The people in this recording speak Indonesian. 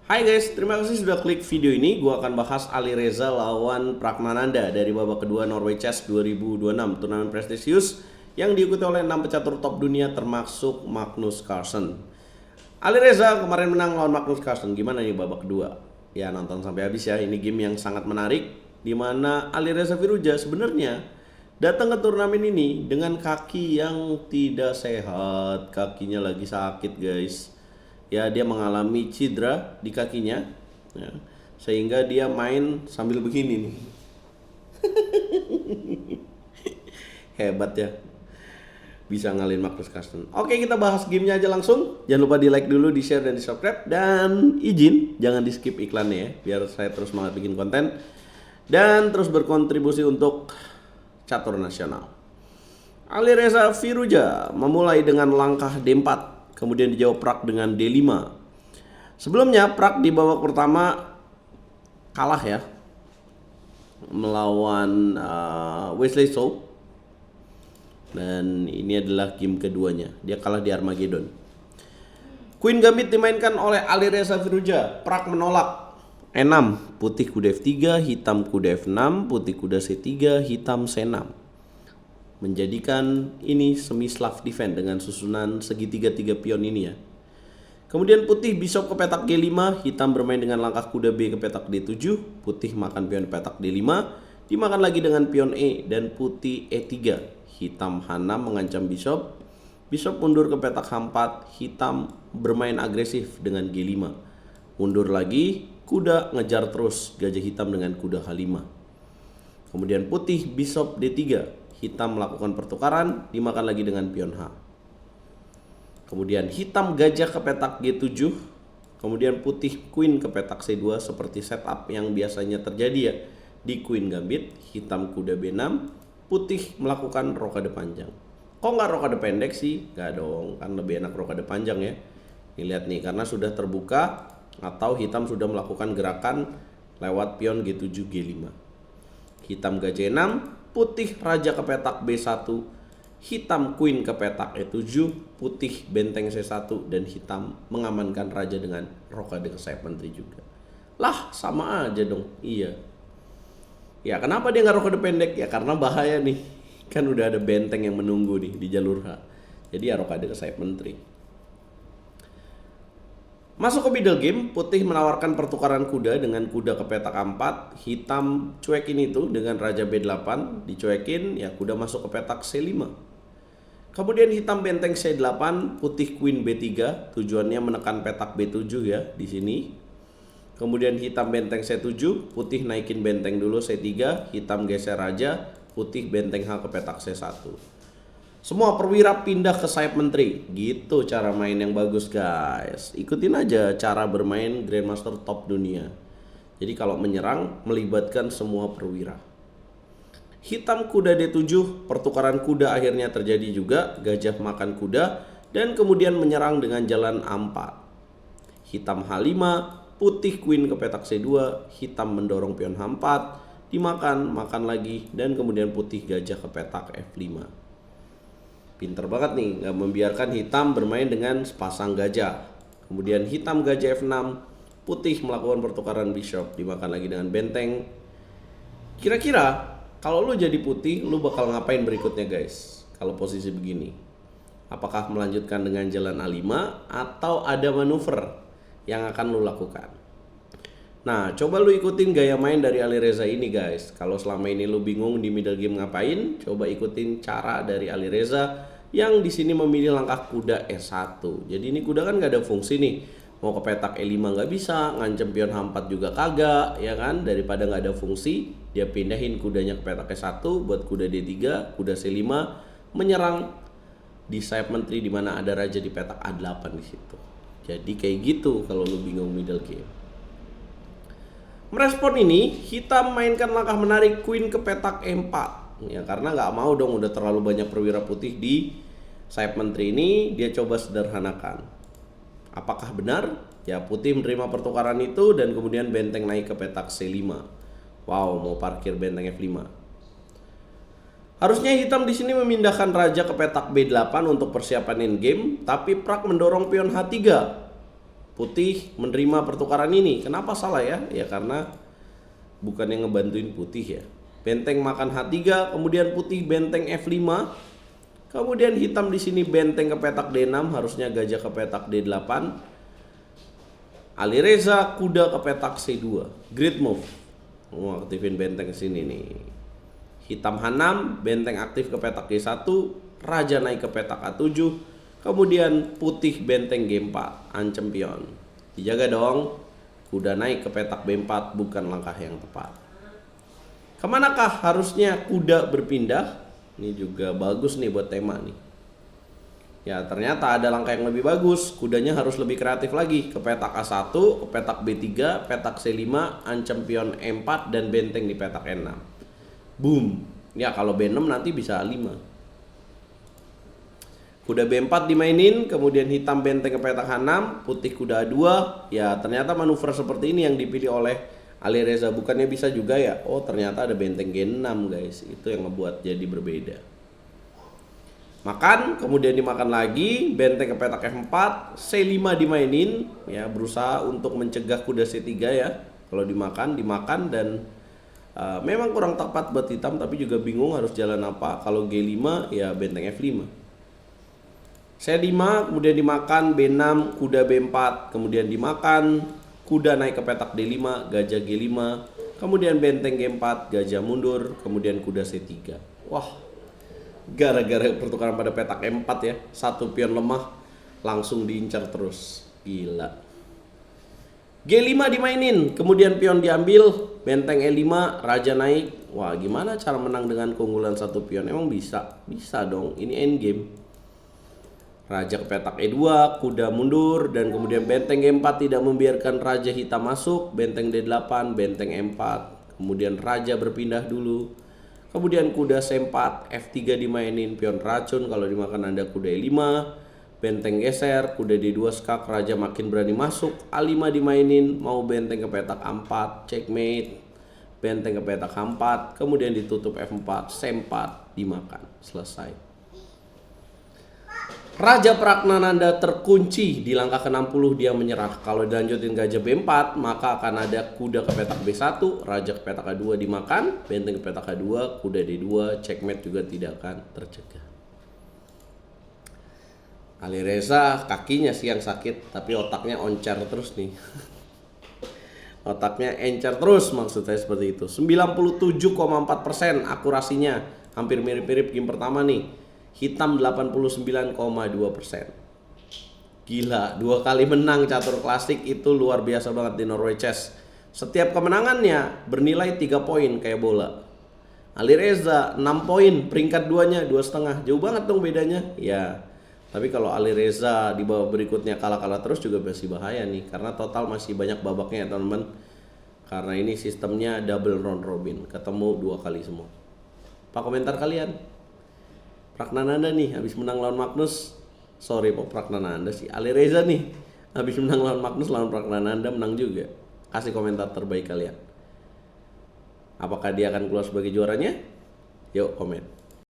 Hai guys, terima kasih sudah klik video ini. Gua akan bahas Alireza lawan Pragmananda dari babak kedua Norway Chess 2026, turnamen prestisius yang diikuti oleh 6 pecatur top dunia termasuk Magnus Carlsen. Alireza kemarin menang lawan Magnus Carlsen. Gimana nih babak kedua? Ya nonton sampai habis ya. Ini game yang sangat menarik di mana Alireza Firuza sebenarnya datang ke turnamen ini dengan kaki yang tidak sehat. Kakinya lagi sakit, guys. Ya, dia mengalami cedera di kakinya ya, sehingga dia main sambil begini nih. Hebat ya, bisa ngalahin Magnus Carlsen. Oke, kita bahas gamenya aja langsung. Jangan lupa di like dulu, di share dan di subscribe. Dan izin jangan di skip iklannya ya, biar saya terus semangat bikin konten dan terus berkontribusi untuk catur nasional. Alireza Firuza memulai dengan langkah D4, kemudian dijawab Prag dengan D5. Sebelumnya Prag di babak pertama kalah ya melawan Wesley So. Dan ini adalah game keduanya. Dia kalah di Armageddon. Queen Gambit dimainkan oleh Alireza Firuza. Prag menolak. E6, putih kuda F3, hitam kuda F6, putih kuda C3, hitam C6. Menjadikan ini semi slav defense dengan susunan segitiga 3 pion ini ya. Kemudian putih bishop ke petak G5, hitam bermain dengan langkah kuda B ke petak D7, putih makan pion petak D5, dimakan lagi dengan pion E dan putih E3. Hitam H6 mengancam bishop, bishop mundur ke petak H4, hitam bermain agresif dengan G5. Mundur lagi, kuda ngejar terus gajah hitam dengan kuda H5. Kemudian putih bishop D3, hitam melakukan pertukaran, dimakan lagi dengan pion H. Kemudian hitam gajah ke petak G7, kemudian putih queen ke petak C2 seperti setup yang biasanya terjadi ya di Queen Gambit. Hitam kuda B6, putih melakukan rokade panjang. Kok nggak rokade pendek sih? Nggak dong, kan lebih enak rokade panjang ya. Nih lihat nih, karena sudah terbuka atau hitam sudah melakukan gerakan lewat pion G7 G5. Hitam gajah 6, putih raja ke petak B1, hitam queen ke petak E7, putih benteng C1, dan hitam mengamankan raja dengan rokade ke sayap menteri juga. Lah, sama aja dong. Iya. Ya, kenapa dia nggak rokade pendek? Ya karena bahaya nih. Kan udah ada benteng yang menunggu nih di jalur H. Jadi ya rokade ke sayap menteri. Masuk ke middle game, putih menawarkan pertukaran kuda dengan kuda ke petak A4, hitam cuekin itu dengan raja B8, dicuekin, ya kuda masuk ke petak C5. Kemudian hitam benteng C8, putih queen B3, tujuannya menekan petak B7 ya di sini. Kemudian hitam benteng C7, putih naikin benteng dulu C3, hitam geser raja, putih benteng H ke petak C1. Semua perwira pindah ke sayap menteri. Gitu cara main yang bagus, guys. Ikutin aja cara bermain Grandmaster top dunia. Jadi kalau menyerang melibatkan semua perwira. Hitam kuda D7, pertukaran kuda akhirnya terjadi juga. Gajah makan kuda dan kemudian menyerang dengan jalan A4. Hitam H5, putih queen ke petak C2, hitam mendorong pion H4, dimakan, makan lagi, dan kemudian putih gajah ke petak F5. Pinter banget nih, nggak membiarkan hitam bermain dengan sepasang gajah. Kemudian hitam gajah F6, putih melakukan pertukaran bishop, dimakan lagi dengan benteng. Kira-kira kalau lu jadi putih, lu bakal ngapain berikutnya, guys? Kalau posisi begini, apakah melanjutkan dengan jalan A5 atau ada manuver yang akan lu lakukan? Nah, coba lu ikutin gaya main dari Alireza ini, guys. Kalau selama ini lu bingung di middle game ngapain, coba ikutin cara dari Alireza yang di sini memilih langkah kuda E1. Jadi ini kuda kan gak ada fungsi nih. Mau ke petak E5 nggak bisa, ngancem pion H4 juga kagak, ya kan? Daripada nggak ada fungsi, dia pindahin kudanya ke petak E1 buat kuda D3, kuda C5 menyerang di sayap menteri di mana ada raja di petak A8 di situ. Jadi kayak gitu kalau lu bingung middle game. Merespon ini, hitam mainkan langkah menarik queen ke petak E4. Ya karena nggak mau dong udah terlalu banyak perwira putih di sayap menteri ini, dia coba sederhanakan. Apakah benar? Ya putih menerima pertukaran itu dan kemudian benteng naik ke petak C5. Wow, mau parkir benteng F5. Harusnya hitam di sini memindahkan raja ke petak B8 untuk persiapan endgame, tapi Prag mendorong pion H3. putih menerima pertukaran ini. Kenapa salah ya? Ya karena bukan yang ngebantuin putih ya. Benteng makan H3, kemudian putih benteng F5. Kemudian hitam di sini benteng ke petak D6, harusnya gajah ke petak D8. Alireza kuda ke petak C2. Great move. Mau aktifin benteng ke sini nih. Hitam H6, benteng aktif ke petak G1, raja naik ke petak A7, kemudian putih benteng G4, ancam pion. Dijaga dong, kuda naik ke petak B4 bukan langkah yang tepat. Kemanakah harusnya kuda berpindah? Ini juga bagus nih buat tema nih. Ya ternyata ada langkah yang lebih bagus, kudanya harus lebih kreatif lagi. Ke petak A1, ke petak B3, petak C5, ancam pion E4 dan benteng di petak E6. Boom. Ya kalau B6 nanti bisa A5. Kuda B4 dimainin, kemudian hitam benteng ke petak H6, putih kuda A2. Ya ternyata manuver seperti ini yang dipilih oleh Alireza. Bukannya bisa juga ya? Oh ternyata ada benteng G6 guys. Itu yang ngebuat jadi berbeda. Makan, kemudian dimakan lagi, benteng ke petak F4, C5 dimainin. Ya berusaha untuk mencegah kuda C3 ya. Kalau dimakan dan memang kurang tepat buat hitam, tapi juga bingung harus jalan apa. Kalau G5 ya benteng F5. C5 kemudian dimakan B6, kuda B4, kemudian dimakan, kuda naik ke petak D5, gajah G5, kemudian benteng G4, gajah mundur, kemudian kuda C3. Wah, gara-gara pertukaran pada petak E4 ya, satu pion lemah langsung diincar terus. Gila. G5 dimainin, kemudian pion diambil, benteng E5, raja naik. Wah, gimana cara menang dengan keunggulan satu pion? Emang bisa? Bisa dong, ini endgame. Raja ke petak E2, kuda mundur, dan kemudian benteng G4 tidak membiarkan raja hitam masuk, benteng D8, benteng E4, kemudian raja berpindah dulu, kemudian kuda C4, F3 dimainin, pion racun, kalau dimakan ada kuda E5, benteng geser, kuda D2 skak, raja makin berani masuk, A5 dimainin, mau benteng ke petak A4, checkmate, benteng ke petak H4, kemudian ditutup F4, C4 dimakan, selesai. Raja Pragnananda terkunci di langkah ke-60, dia menyerah. Kalau dilanjutin gajah B4, maka akan ada kuda ke petak B1, raja ke petak A2 dimakan, benteng ke petak A2, kuda D2, checkmate juga tidak akan tercegah. Alireza kakinya sih yang sakit, tapi otaknya oncar terus nih. Otaknya encer terus, maksudnya seperti itu. 97,4% akurasinya, hampir mirip-mirip game pertama nih. Hitam 89,2%. Gila, 2 kali menang catur klasik itu luar biasa banget di Norway Chess. Setiap kemenangannya bernilai 3 poin kayak bola. Alireza 6 poin, peringkat 2-nya 2,5. Jauh banget dong bedanya. Ya. Tapi kalau Alireza di bawah berikutnya kalah-kalah terus juga masih bahaya nih, karena total masih banyak babaknya ya teman-teman. Karena ini sistemnya double round robin, ketemu 2 kali semua. Apa komentar kalian? Pragnananda nih habis menang lawan Magnus. Sorry kok Pragnananda sih, Alireza nih habis menang lawan Magnus, lawan Pragnananda menang juga. Kasih komentar terbaik kalian. Apakah dia akan keluar sebagai juaranya? Yuk komen.